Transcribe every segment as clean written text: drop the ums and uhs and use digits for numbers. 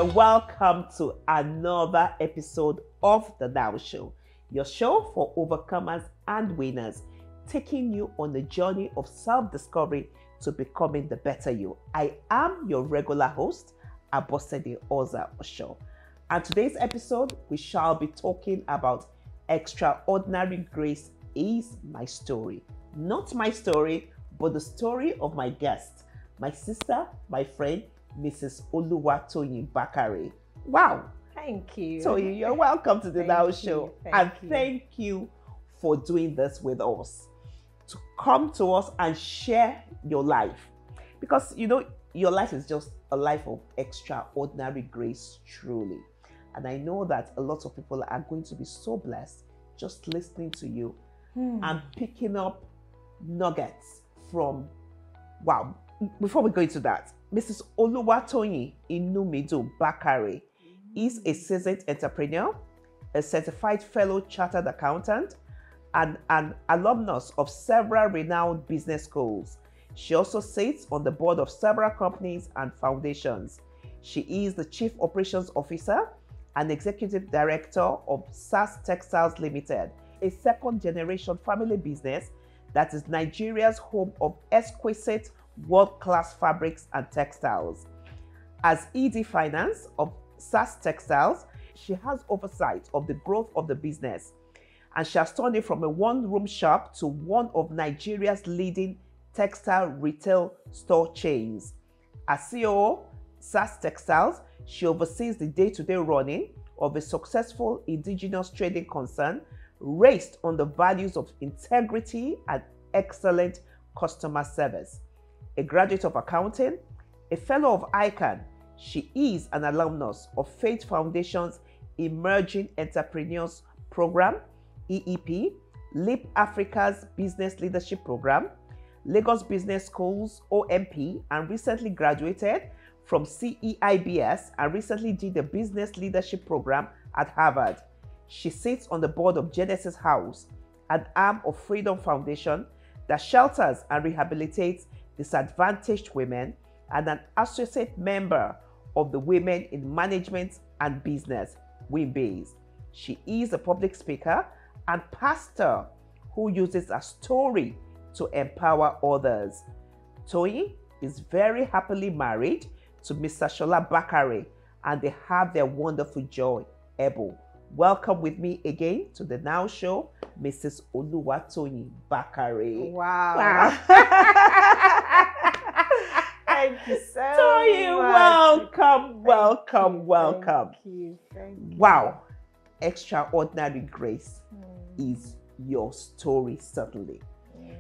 You're welcome to another episode of The N.O.W Show, your show for overcomers and winners, taking you on the journey of self-discovery to becoming the better you. I am your regular host, Abosede Oza Osho. And today's episode, we shall be talking about extraordinary grace is my story. Not my story, but the story of my guest, my sister, my friend, Mrs. Oluwatoyin Bakare. Wow. Thank you. So you're welcome to the N.O.W Show. Thank you for doing this with us. To come to us and share your life. Because, you know, your life is just a life of extraordinary grace, truly. And I know that a lot of people are going to be so blessed just listening to you and picking up nuggets from, wow. Before we go into that, Mrs. Oluwatoyin Bakare is a seasoned entrepreneur, a certified fellow chartered accountant, and an alumnus of several renowned business schools. She also sits on the board of several companies and foundations. She is the Chief Operations Officer and Executive Director of Textiles Limited, a second-generation family business that is Nigeria's home of exquisite world-class fabrics and textiles. As ED Finance of SAS Textiles, she has oversight of the growth of the business, and she has turned it from a one-room shop to one of Nigeria's leading textile retail store chains. As CEO SAS Textiles, she oversees the day-to-day running of a successful indigenous trading concern raised on the values of integrity and excellent customer service. A graduate of accounting, a fellow of ICANN, she is an alumnus of Faith Foundation's Emerging Entrepreneurs Program, EEP, LEAP Africa's Business Leadership Program, Lagos Business School's OMP, and recently graduated from CEIBS and recently did the Business Leadership Program at Harvard. She sits on the board of Genesis House, an arm of Freedom Foundation that shelters and rehabilitates disadvantaged women, and an associate member of the Women in Management and Business, WIMBAS. She is a public speaker and pastor who uses a story to empower others. Toyin is very happily married to Mr. Shola Bakare, and they have their wonderful joy, Ebo. Welcome with me again to the N.O.W Show, Mrs. Oluwatoyin Bakare. Wow. Thank you so Toyin, much. welcome. Thank you. Wow. Extraordinary grace is your story, certainly.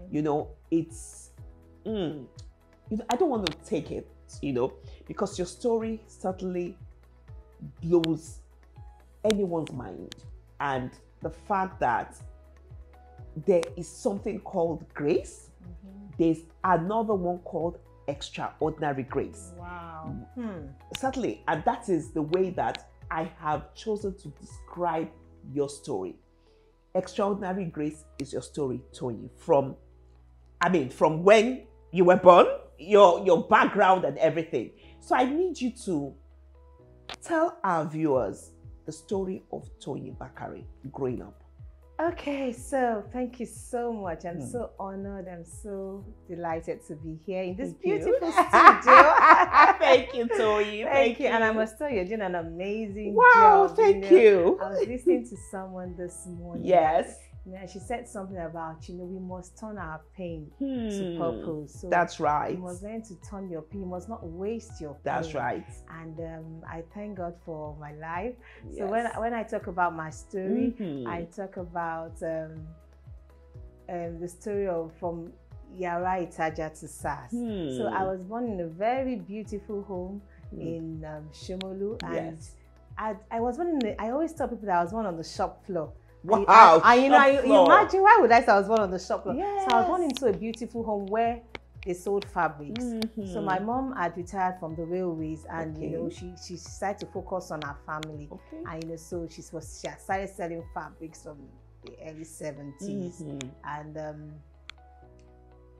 You know, it's, you know, I don't want to take it, you know, because your story certainly blows anyone's mind. And the fact that there is something called grace, there's another one called extraordinary grace. Wow. Certainly, and that is the way that I have chosen to describe your story. Extraordinary grace is your story, Toyin, from when you were born, your background and everything. So I need you to tell our viewers the story of Toyin Bakare growing up. Okay, so thank you so much. I'm so honored. I'm so delighted to be here in this beautiful studio. Thank you, Toyin. Thank you. And I must tell you, you're doing an amazing job. Wow, thank you. I was listening to someone this morning. Yes. Yeah, she said something about, you know, we must turn our pain to purpose. So that's right. You must learn to turn your pain. You must not waste your pain. That's right. And I thank God for my life. Yes. So when I talk about my story, I talk about the story of from Iyara Itaja to SAS. So I was born in a very beautiful home in Shomolu, and I was born in I always tell people that I was born on the shop floor. Wow. You know, you imagine, why would I say I was born on the shop floor? Yes. So I was born into a beautiful home where they sold fabrics. So my mom had retired from the railways, and you know, she decided to focus on her family. And you know, so she had started selling fabrics from the early 70s. And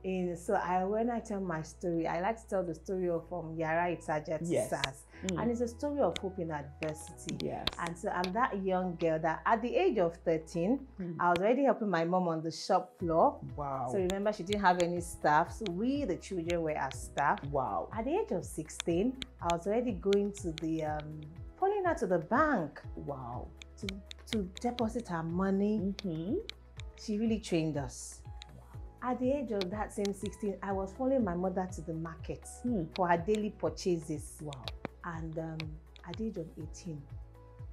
When I tell my story, I like to tell the story of from Iyara Itaja to SAS. And it's a story of hope in adversity. Yes. And so I'm that young girl that at the age of 13, I was already helping my mom on the shop floor. Wow. So remember, she didn't have any staff. So we, the children, were our staff. Wow. At the age of 16, I was already going to the, pulling her to the bank. Wow. To deposit our money. She really trained us. At the age of that same 16, I was following my mother to the market for her daily purchases. Wow. And at the age of 18,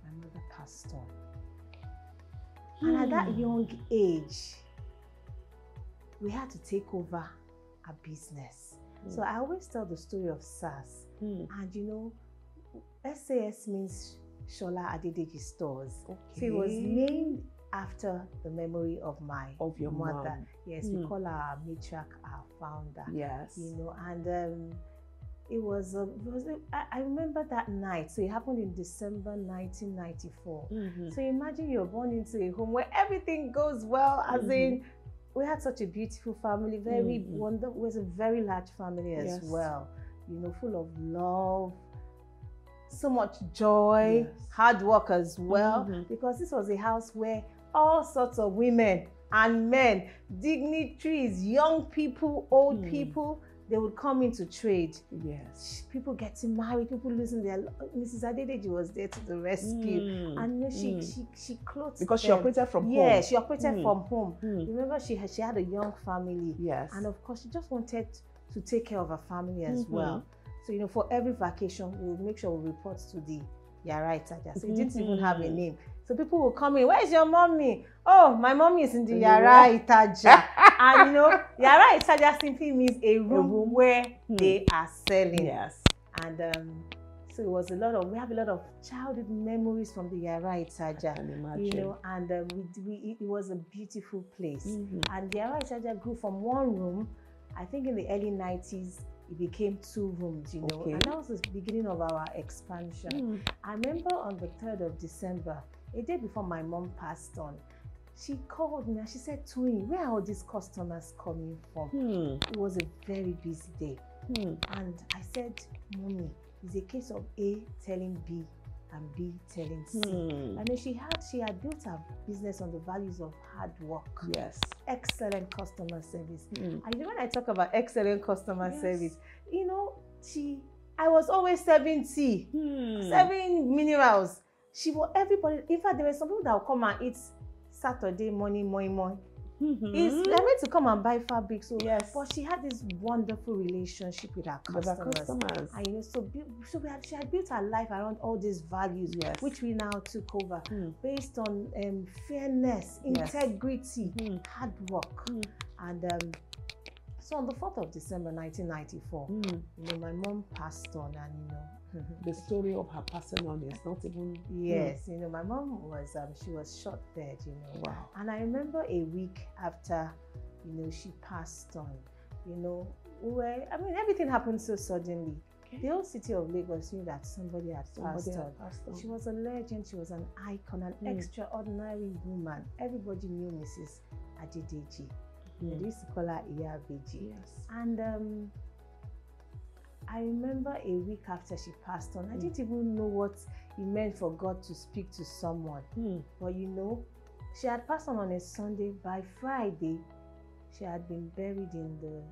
my mother passed on. And at that young age, we had to take over a business. So I always tell the story of SAS. And you know, SAS means Shola Adedeji Stores. So it was named after the memory of your mother. Mom. Yes, we call her our matriarch, our founder. Yes. You know, and I remember that night. So it happened in December 1994. So imagine you're born into a home where everything goes well, as in we had such a beautiful family, very wonderful. It was a very large family as well. You know, full of love, so much joy, hard work as well, because this was a house where all sorts of women and men, dignitaries, young people, old people, they would come into trade. Yes. People getting married, people losing their... Mrs. Adedeji was there to the rescue. And you know, she clothed because them. She operated from home. Yeah, she operated from home. Remember, she had a young family. Yes. And of course, she just wanted to take care of her family as well. So, you know, for every vacation, we'll make sure we report to the Iyara Itaja. So it didn't even have a name. So people will come in, where's your mommy? Oh, my mommy is in the Iyara Itaja. And you know, Iyara Itaja simply means a room where they are selling. Yes. And so it was we have a lot of childhood memories from the Iyara Itaja. I can imagine. You know, and it was a beautiful place. And the Iyara Itaja grew from one room, I think in the early 90s, it became 2 rooms, you know, and that was the beginning of our expansion. I remember on the 3rd of December, a day before my mom passed on, she called me and she said, Toyin, where are all these customers coming from? It was a very busy day. And I said, Mommy, it's a case of A telling B and B telling C. I mean, she had built her business on the values of hard work. Yes. Excellent customer service. And you know, when I talk about excellent customer service, you know, I was always serving tea, serving minerals. Everybody, in fact, there were some people that would come and eat Saturday morning, they're meant to come and buy fabric. So, but she had this wonderful relationship with her customers. And you know, she had built her life around all these values, which we now took over, based on fairness, integrity, hard work. And so on the 4th of December 1994, you know, my mom passed on, and you know, the story of her passing on is not even... Yes, you know, my mom was, she was shot dead, you know. Wow. And I remember a week after, you know, she passed on, you know, everything happened so suddenly. The whole city of Lagos knew that somebody had passed on. She was a legend, she was an icon, an extraordinary woman. Everybody knew Mrs. Adedeji. They used to call her Iyabeji. And I remember a week after she passed on, I didn't even know what it meant for God to speak to someone. But you know, she had passed on a Sunday. By Friday, she had been buried in the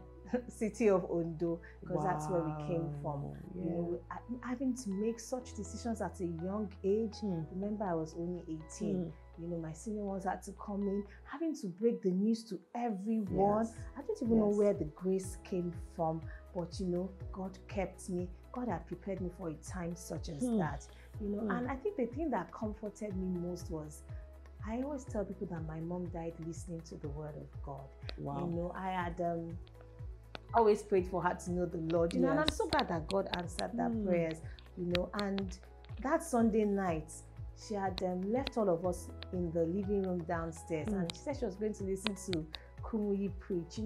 city of Ondo, because that's where we came from. You know, having to make such decisions at a young age. Remember, I was only 18. You know, my senior ones had to come in, having to break the news to everyone. I don't even know where the grace came from, but you know, God kept me. God had prepared me for a time such as that. You know, and I think the thing that comforted me most was, I always tell people that my mom died listening to the word of God. You know, I had always prayed for her to know the Lord, you know, and I'm so glad that God answered that prayers, you know. And that Sunday night, she had left all of us in the living room downstairs, and she said she was going to listen to Kumuyi preach. You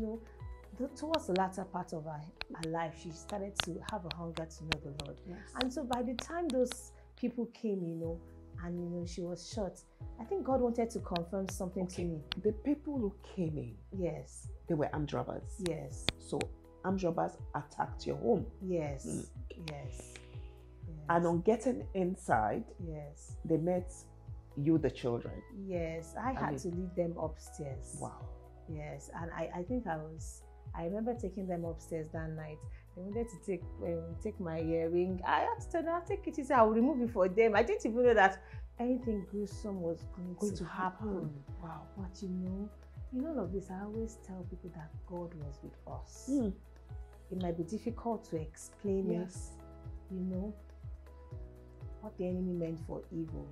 know, towards the latter part of her life, she started to have a hunger to know the Lord. And so by the time those people came, you know, and you know, she was shot, I think God wanted to confirm something to me. The people who came in, they were armed robbers. Yes. So armed robbers attacked your home. Yes. Yes. And on getting inside, yes, they met you, the children. Yes, I had to lead them upstairs. Wow. Yes, and I think I remember taking them upstairs that night. They wanted to take my earring. I had to tell them, I'll take it easy, I'll remove it for them. I didn't even know that anything gruesome was going to happen. Wow. But in all of this, I always tell people that God was with us. It might be difficult to explain it, what the enemy meant for evil.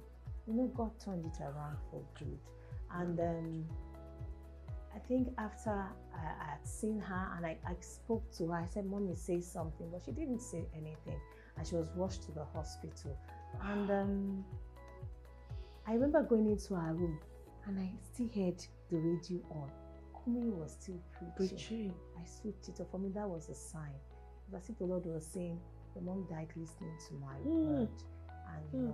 God turned it around for good. And I think after I had seen her and I spoke to her, I said, Mommy, say something. But she didn't say anything. And she was rushed to the hospital. And I remember going into her room and I still heard the radio on. Kumi was still preaching. I switched it off. For me, that was a sign. It was as if the Lord was saying, your mom died listening to my word. And,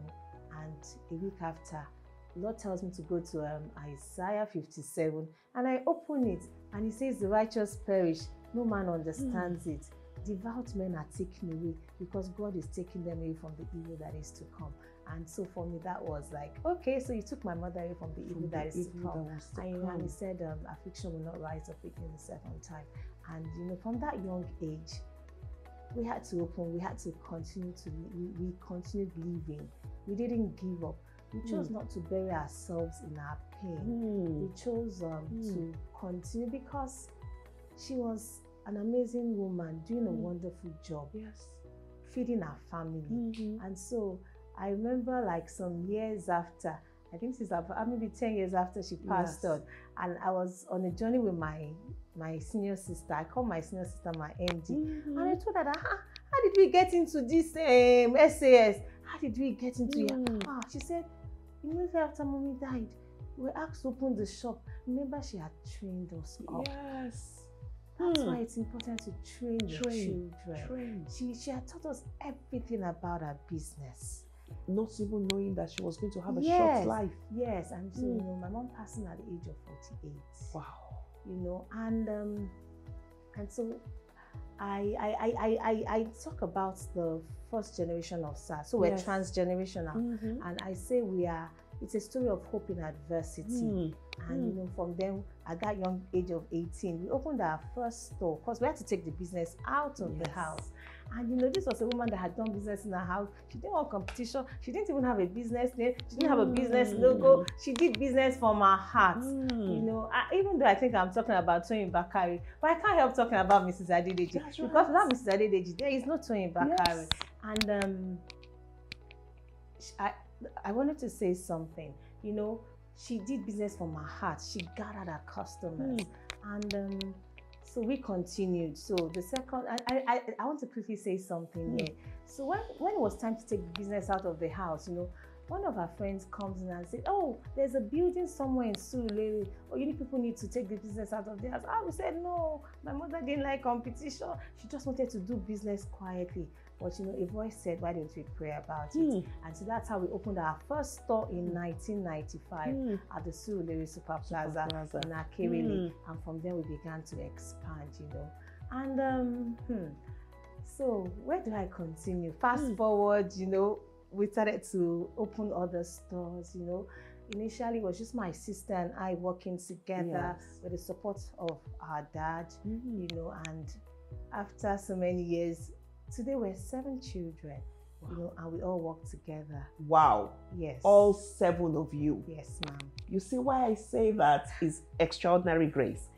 and a week after, the Lord tells me to go to Isaiah 57, and I open it, and He says, the righteous perish, no man understands it. Devout men are taken away because God is taking them away from the evil that is to come. And so for me, that was like, okay, so you took my mother away from the evil that is to come. And He said, affliction will not rise up again the second time. And from that young age, we had to open, we had to continue to, we continued living. We didn't give up. We chose not to bury ourselves in our pain. We chose to continue because she was an amazing woman doing a wonderful job, feeding our family. And so I remember like some years after, I think it's maybe 10 years after she passed on, and I was on a journey with my senior sister. I called my senior sister my MD, and I told her that, how did we get into this SAS? How did we get into it? She said, immediately after Mommy died, we were asked to open the shop. Remember, she had trained us up. That's why it's important to train your children. She had taught us everything about her business. Not even knowing that she was going to have a short life. Yes, and so my mom passing at the age of 48. Wow. And so I talk about the first generation of SARS. So we're transgenerational, and I say it's a story of hope in adversity. And from then, at that young age of 18, we opened our first store because we had to take the business out of the house. And this was a woman that had done business in her house. She didn't want competition. She didn't even have a business name. She didn't have a business logo. She did business from her heart. Even though I think I'm talking about Toyin Bakare, but I can't help talking about Mrs. Adedeji. Because without Mrs. Adedeji, there is no Toyin Bakare. And I wanted to say something. She did business from her heart. She gathered her customers. And so we continued. So the second, I want to quickly say something here. So when it was time to take the business out of the house, one of our friends comes in and says, oh, there's a building somewhere in Surulere. Oh, people need to take the business out of the house. We said, no, my mother didn't like competition. She just wanted to do business quietly. But a voice said, why don't we pray about it? And so that's how we opened our first store in 1995 at the Surulere Super Plaza in Akerele. And from there we began to expand, And so where do I continue? Fast forward, we started to open other stores, Initially, it was just my sister and I working together with the support of our dad, and after so many years, today we're 7 children, and we all work together. Wow. Yes. All 7 of you. Yes, ma'am. You see why I say that is extraordinary grace.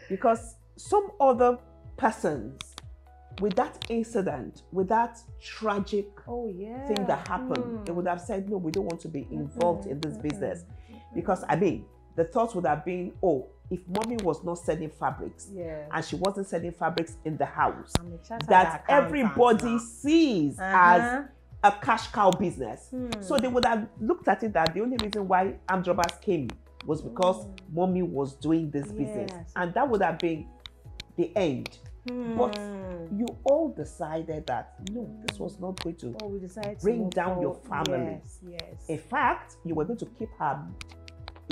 Because some other persons, with that incident, with that tragic thing that happened, they would have said, no, we don't want to be involved in this business. Because, the thought would have been, oh, if Mommy was not selling fabrics and she wasn't selling fabrics in the house, that everybody sees as a cash cow business. So they would have looked at it that the only reason why armed robbers came was because Mommy was doing this business. And that would have been the end. But you all decided that, no, this was not going to bring down your family. In fact, you were going to keep her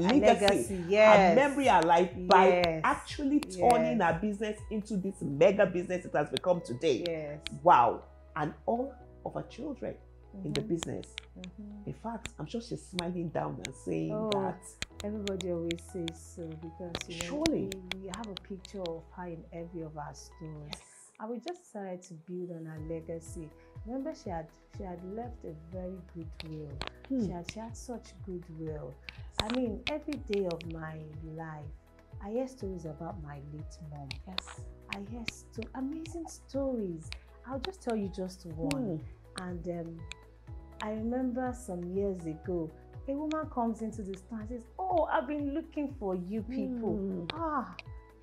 legacy, yes. her memory alive by actually turning her business into this mega business it has become today. Yes. Wow. And all of her children in the business. In fact, I'm sure she's smiling down and saying that. Everybody always says so because surely we have a picture of her in every of our stores. Yes. And we just decided to build on her legacy. Remember, she had left a very good will. She had such goodwill. I mean, every day of my life, I hear stories about my late mom. Yes. I hear amazing stories. I'll just tell you just one. And I remember some years ago, a woman comes into the store and says, "Oh, I've been looking for you people.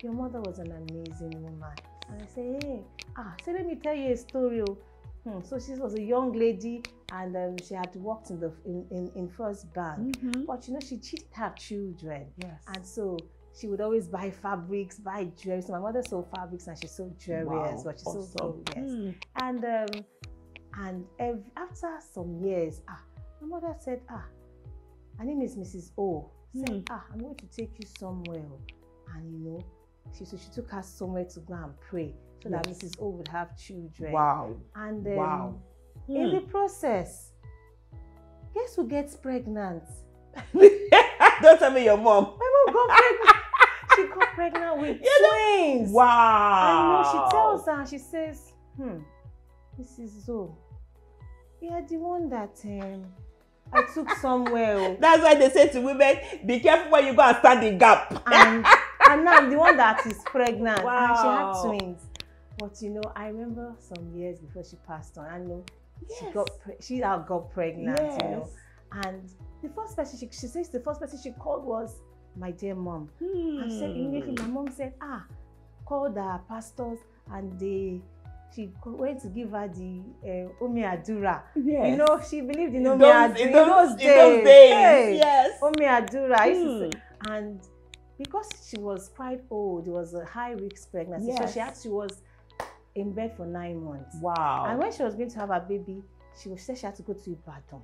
Your mother was an amazing woman." And I say, "Hey, so let me tell you a story." So she was a young lady, and she had worked in First Bank, but she cheated her children. Yes. And so she would always buy fabrics, buy jewelry. So my mother sold fabrics and she sold jewelry as well. She sold gold, yes. And after some years, my mother said, her name is Mrs. O. Said, I'm going to take you somewhere. And she took her somewhere to go and pray so that Mrs. O would have children. Wow. And in the process, guess who gets pregnant? Don't tell me your mom. My mom got pregnant. She got pregnant with twins. Wow. And she tells her, she says, Mrs. Zo, you are the one that I took somewhere. That's why they say to women, be careful when you go and stand in gap. And now I'm the one that is pregnant. Wow. And she had twins. But I remember some years before she passed on, I know she got pregnant, And the first person she says the first person she called was my dear mom. And she said immediately my mom said, called her pastors, and she went to give her the Omi Adura. Yes. She believed in Omi Adura in those days. Hey, yes. Omi Adura. And because she was quite old, it was a high risk pregnancy. Yes. So she was in bed for 9 months. Wow. And when she was going to have her baby, she said she had to go to Ibadan.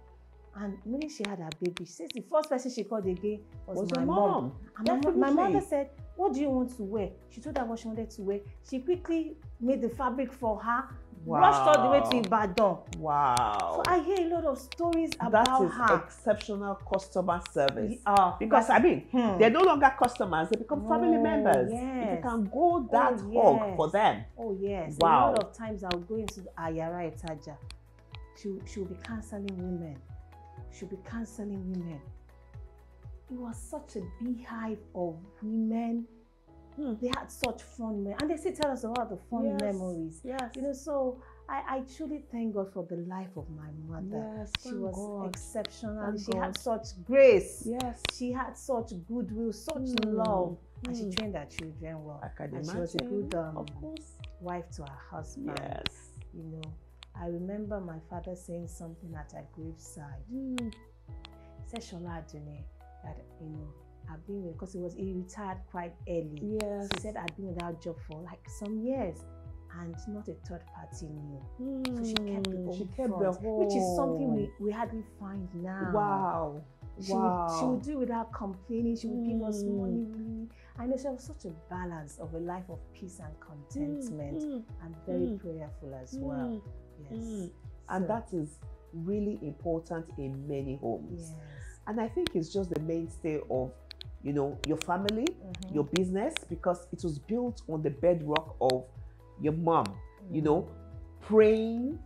And when she had her baby, she says the first person she called again was my mom. And my mother said, "What do you want to wear?" She told her what she wanted to wear. She quickly made the fabric for her, rushed all the way to Ibadan. Wow. So I hear a lot of stories about her. That is exceptional customer service. Because they're no longer customers, they become family members. Yes. If you can go that hog for them. Oh yes. Wow. A lot of times I'll go into Iyara Itaja. She'll be counseling women. She'll be counseling women. It was such a beehive of women. They had such fun memories. And they still tell us about the fun memories. Yes. So I truly thank God for the life of my mother. Yes, she was exceptional. Thank she God. had such grace. Yes. She had such goodwill, such love. And she trained her children well. I can imagine. She was a good of course. wife to her husband. Yes. I remember my father saying something at her graveside. He said, "Shola Adune, that I've been with," because he retired quite early. Yes. So he said I'd been without job for like some years, and not a third party knew. So she kept the home, which is something we hardly find now. Wow. She would do it without complaining. She would give us money. I know she was such a balance of a life of peace and contentment, and very prayerful as well. Yes. And that is really important in many homes. Yes. And I think it's just the mainstay of, your family, your business, because it was built on the bedrock of your mom, praying,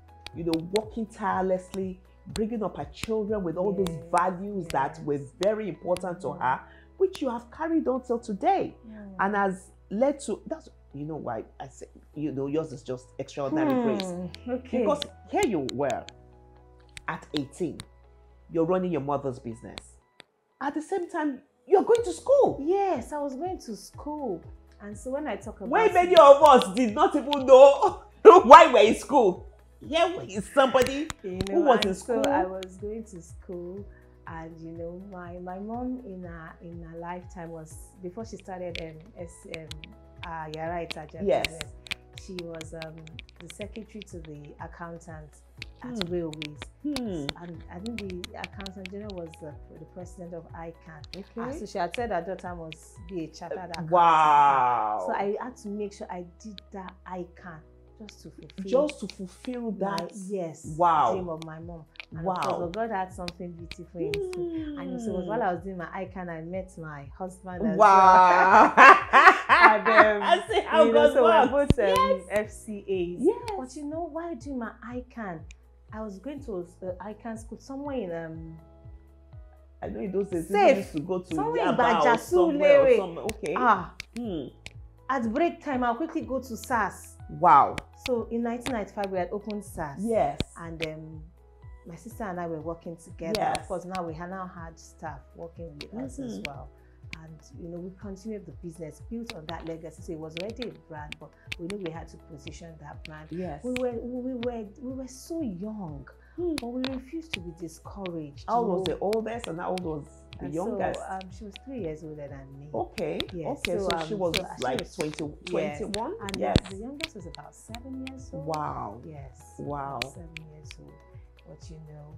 working tirelessly, bringing up her children with all those values that were very important to her, which you have carried on till today, and has led to, that's why I say, yours is just extraordinary grace. Okay. Because here you were at 18, you're running your mother's business. At the same time, you're going to school. Yes, I was going to school. And so when I talk about many of us did not even know why we're in school. Here is somebody who was in school. So I was going to school, and my mom in her lifetime was, before she started Iyara Itaja business, she was the secretary to the accountant at railways. And I think the accountant general was the president of ICANN. Okay. So she had said her daughter must be a chartered accountant. Wow. So I had to make sure I did that ICANN just to fulfill that. Wow. Dream of my mom. And wow. Of course, God had something beautiful in it. And so while I was doing my ICANN, I met my husband as wow. well. And, I see how God so works. we're both FCAs. Yes. But you know, while doing my ICANN, I was going to ICANN school somewhere in I know in those days Safe. used to go to somewhere in Yaba or somewhere. Okay. At break time, I'll quickly go to SAS. Wow. So in 1995, we had opened SAS. Yes. And my sister and I were working together. Yes. Of course, now we have had staff working with us as well. And you know, we continued the business built on that legacy. So it was already a brand, but we knew we had to position that brand. Yes. We were so young, but we refused to be discouraged. How old was the oldest and how old was the youngest? So, she was 3 years older than me. Okay. Yes. Okay. So she was like 21. Yes. And yes. The youngest was about 7 years old. Wow. Yes. Wow. 7 years old. But you know,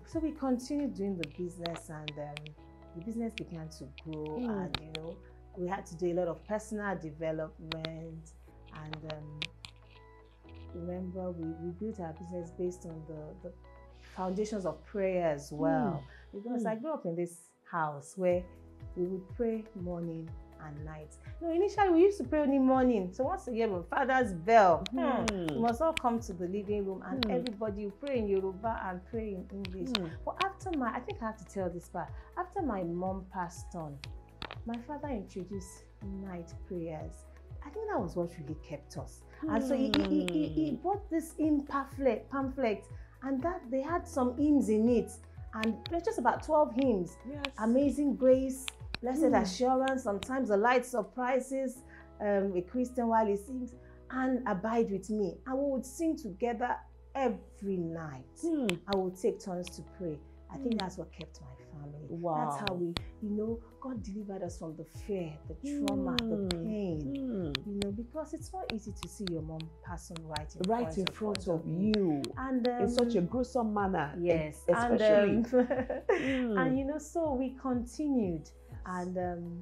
so we continued doing the business, and the business began to grow, and you know, we had to do a lot of personal development, and remember we built our business based on the foundations of prayer as well, because I grew up in this house where we would pray morning and night. No, initially we used to pray only morning. So once again, when Father's bell, we must all come to the living room, and everybody will pray in Yoruba and pray in English. But after I think I have to tell this part. After my mom passed on, my father introduced night prayers. I think that was what really kept us. And so he bought this pamphlet, and that they had some hymns in it, and there's just about 12 hymns. Yes. Amazing Grace, Blessed Assurance, Sometimes the Light Surprises, a Christian while he sings, and Abide with Me. And we would sing together every night. I would take turns to pray. I think that's what kept my family. Wow. That's how we, you know, God delivered us from the fear, the trauma, the pain. You know, because it's not easy to see your mom pass on right in front of you. And in such a gruesome manner. Yes. Especially. And you know, so we continued. And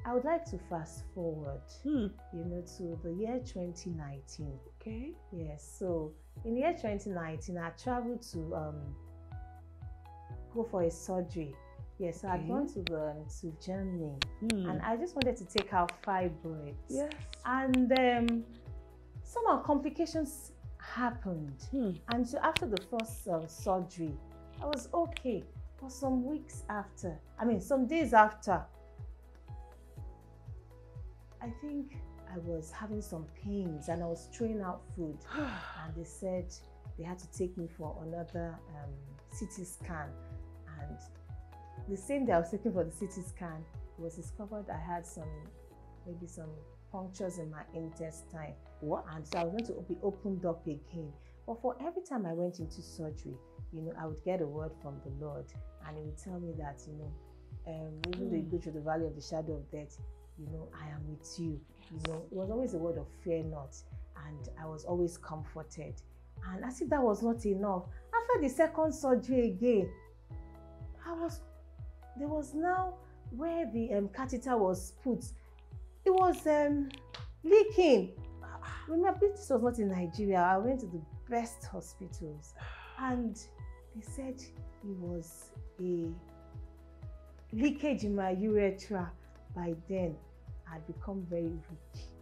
I would like to fast forward, you know, to the year 2019. Okay. Yes. So in the year 2019, I traveled to go for a surgery. Yes. So I'd gone to Germany, and I just wanted to take out fibroids. Yes. And some complications happened, and so after the first surgery, I was okay. For some days after, I think I was having some pains and I was throwing out food, and they said they had to take me for another CT scan. And the same day I was taking for the CT scan, it was discovered I had maybe some punctures in my intestine. What? And so I was going to be opened up again. But for every time I went into surgery, you know, I would get a word from the Lord, and He would tell me that, you know, even though you go through the valley of the shadow of death, you know, I am with you. You know, it was always a word of fear not, and I was always comforted. And as if that was not enough, after the second surgery again, there was now where the catheter was put, it was leaking. Remember, this was not in Nigeria. I went to the best hospitals, and they said it was a leakage in my urethra. By then, I'd become very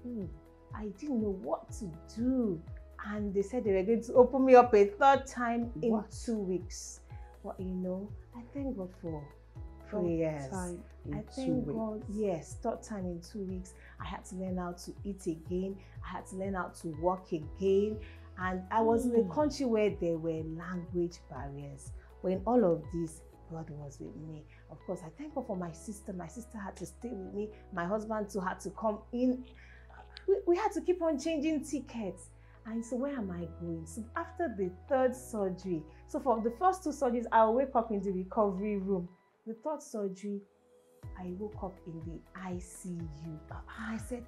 weak. I didn't know what to do, and they said they were going to open me up a third time in 2 weeks. But you know, I thank God for prayers. I thank God, yes, third time in 2 weeks. I had to learn how to eat again. I had to learn how to walk again. And I was in a country where there were language barriers. But in all of this, God was with me. Of course, I thank God for my sister. My sister had to stay with me. My husband too had to come in. We had to keep on changing tickets. And so where am I going? So after the third surgery, so for the first 2 surgeries, I'll wake up in the recovery room. The third surgery, I woke up in the ICU. And I said,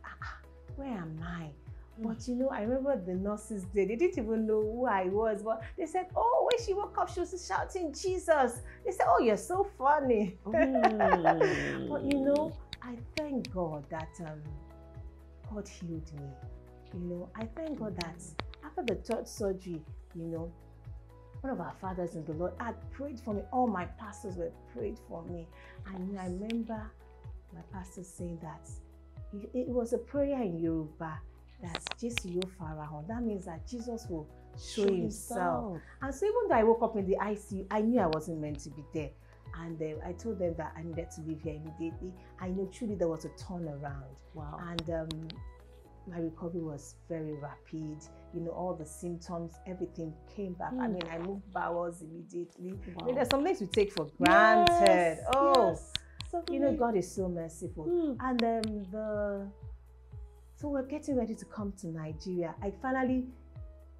where am I? But you know, I remember the nurses there, they didn't even know who I was, but they said, oh, when she woke up, she was shouting Jesus. They said, oh, you're so funny. But you know, I thank God that God healed me. You know, I thank God that after the third surgery, you know, one of our fathers in the Lord had prayed for me. All my pastors were prayed for me. And I remember my pastor saying that it was a prayer in Yoruba that Jesus will farahàn. That means that Jesus will show himself. And so even though I woke up in the ICU, I knew I wasn't meant to be there. And I told them that I needed to leave here immediately. I knew truly there was a turnaround. Wow. And my recovery was very rapid. You know, all the symptoms, everything came back. I mean, I moved bowels immediately. Wow. I mean, there's some things we take for granted. Yes, oh, yes. You know, God is so merciful. And so we're getting ready to come to Nigeria. I finally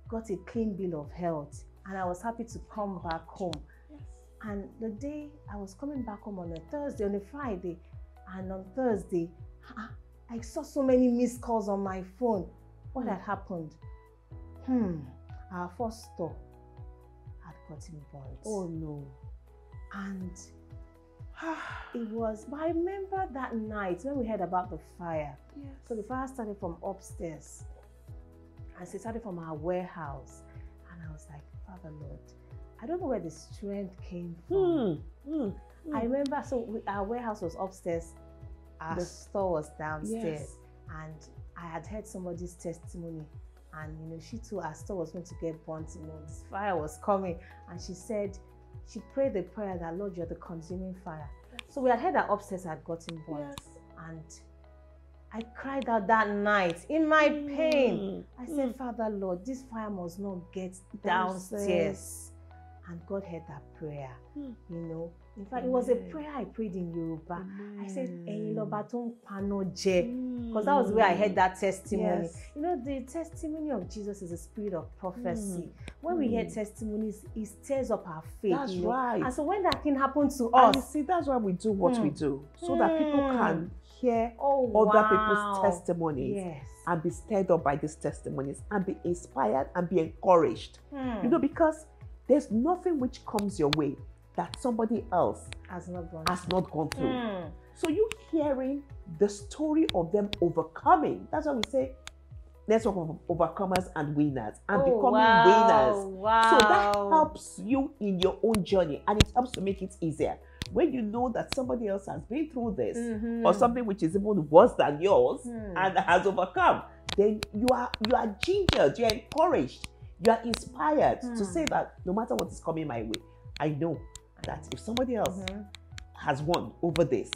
got a clean bill of health, and I was happy to come back home. Yes. And the day I was coming back home on a Thursday, on a Friday, and on Thursday, I saw so many missed calls on my phone. What had happened? Our first store had gotten burnt. Oh no. And it was, but I remember that night when we heard about the fire. Yes. So the fire started from upstairs. And it started from our warehouse. And I was like, Father Lord, I don't know where the strength came from. I remember, so our warehouse was upstairs. Our store was downstairs. Yes. And I had heard somebody's testimony. And, you know, she too, our store was going to get burnt. You know, this fire was coming. And she said, she prayed the prayer that, Lord, you're the consuming fire. Yes. So we had heard that upstairs had gotten burnt. Yes. And I cried out that night in my pain. I said, Father, Lord, this fire must not get downstairs. And God heard that prayer, you know. In fact, it was a prayer I prayed in Yoruba. I said, because that was where I heard that testimony. Yes. You know, the testimony of Jesus is a spirit of prophecy. When we hear testimonies, it stirs up our faith. That's right. And so when that thing happened to us, you see, that's why we do what we do, so that people can hear other people's testimonies and be stirred up by these testimonies and be inspired and be encouraged. You know, because there's nothing which comes your way that somebody else has not gone through. So you hearing the story of them overcoming, that's why we say network of overcomers and winners, and becoming winners. So that helps you in your own journey, and it helps to make it easier. When you know that somebody else has been through this or something which is even worse than yours and has overcome, then you are gingered, you're encouraged, you are inspired to say that no matter what is coming my way, I know that if somebody else has won over this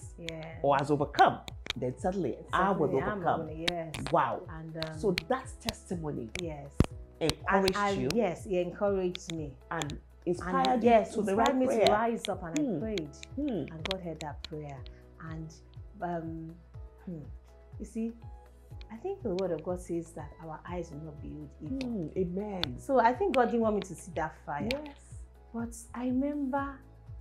or has overcome, then certainly I will overcome. Wow. And so that's testimony. Encouraged you. Yes, he encouraged me. And inspired you to the right prayer. To rise up, and I prayed. And God heard that prayer. And you see, I think the word of God says that our eyes will not behold evil. Amen. So I think God didn't want me to see that fire. Yes. But I remember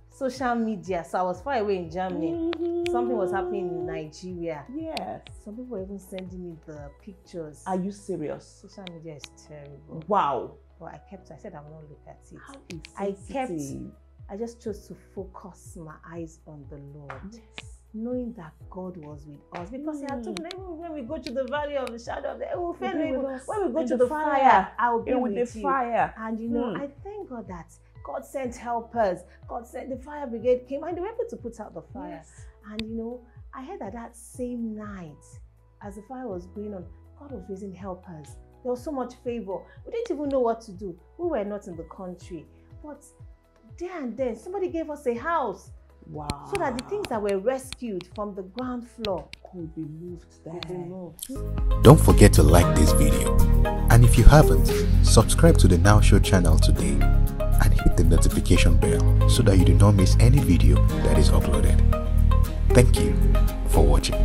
social media. So I was far away in Germany. Something was happening in Nigeria. Yes. Some people were even sending me the pictures. Are you serious? Social media is terrible. Wow. But I said I will not look at it. How insensitive. I just chose to focus my eyes on the Lord. Yes. Knowing that God was with us, because He had told me, when we go to the valley of the shadow of the will fail evil. When we go to the fire, I will be with the fire. And you know, I thank God that God sent helpers. God sent the fire brigade came, and they were able to put out the fire. Yes. And you know, I heard that same night, as the fire was going on, God was raising helpers. There was so much favor. We didn't even know what to do. We were not in the country, but there and then somebody gave us a house. Wow. So that the things that were rescued from the ground floor could be moved there. Don't forget to like this video. And if you haven't, subscribe to the N.O.W Show channel today and hit the notification bell so that you do not miss any video that is uploaded. Thank you for watching.